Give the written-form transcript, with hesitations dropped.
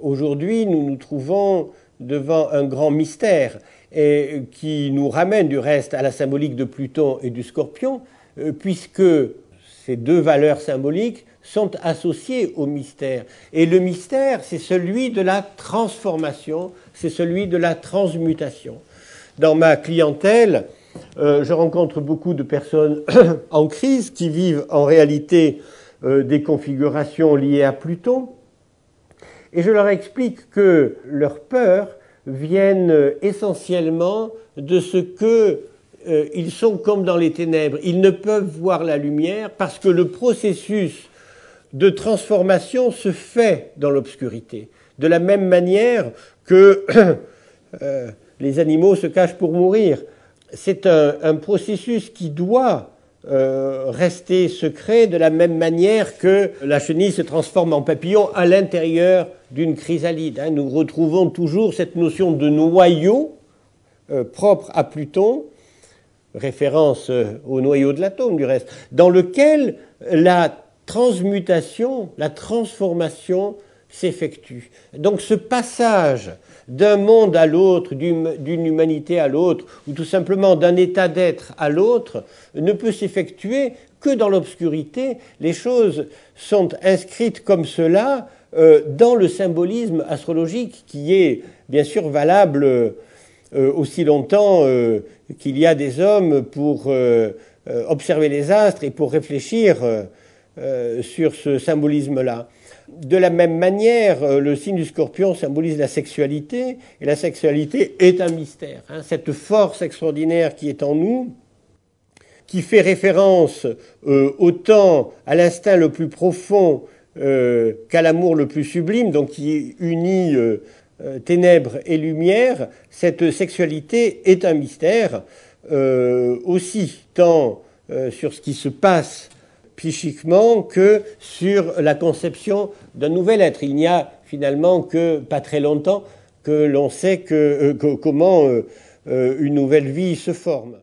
Aujourd'hui, nous nous trouvons devant un grand mystère et qui nous ramène du reste à la symbolique de Pluton et du Scorpion, puisque ces deux valeurs symboliques sont associées au mystère. Et le mystère, c'est celui de la transformation, c'est celui de la transmutation. Dans ma clientèle, je rencontre beaucoup de personnes en crise qui vivent en réalité des configurations liées à Pluton. Et je leur explique que leurs peurs viennent essentiellement de ce que ils sont comme dans les ténèbres. Ils ne peuvent voir la lumière parce que le processus de transformation se fait dans l'obscurité. De la même manière que les animaux se cachent pour mourir. C'est un processus qui doit rester secret de la même manière que la chenille se transforme en papillon à l'intérieur d'une chrysalide. Nous retrouvons toujours cette notion de noyau propre à Pluton, référence au noyau de l'atome du reste, dans lequel la transmutation, la transformation s'effectue. Donc ce passage d'un monde à l'autre, d'une humanité à l'autre, ou tout simplement d'un état d'être à l'autre, ne peut s'effectuer que dans l'obscurité. Les choses sont inscrites comme cela dans le symbolisme astrologique qui est bien sûr valable aussi longtemps qu'il y a des hommes pour observer les astres et pour réfléchir sur ce symbolisme-là. De la même manière, le signe du Scorpion symbolise la sexualité, et la sexualité est un mystère. Cette force extraordinaire qui est en nous, qui fait référence autant à l'instinct le plus profond qu'à l'amour le plus sublime, donc qui unit ténèbres et lumière, cette sexualité est un mystère, aussi tant sur ce qui se passe psychiquement que sur la conception d'un nouvel être. Il n'y a finalement que pas très longtemps que l'on sait comment une nouvelle vie se forme.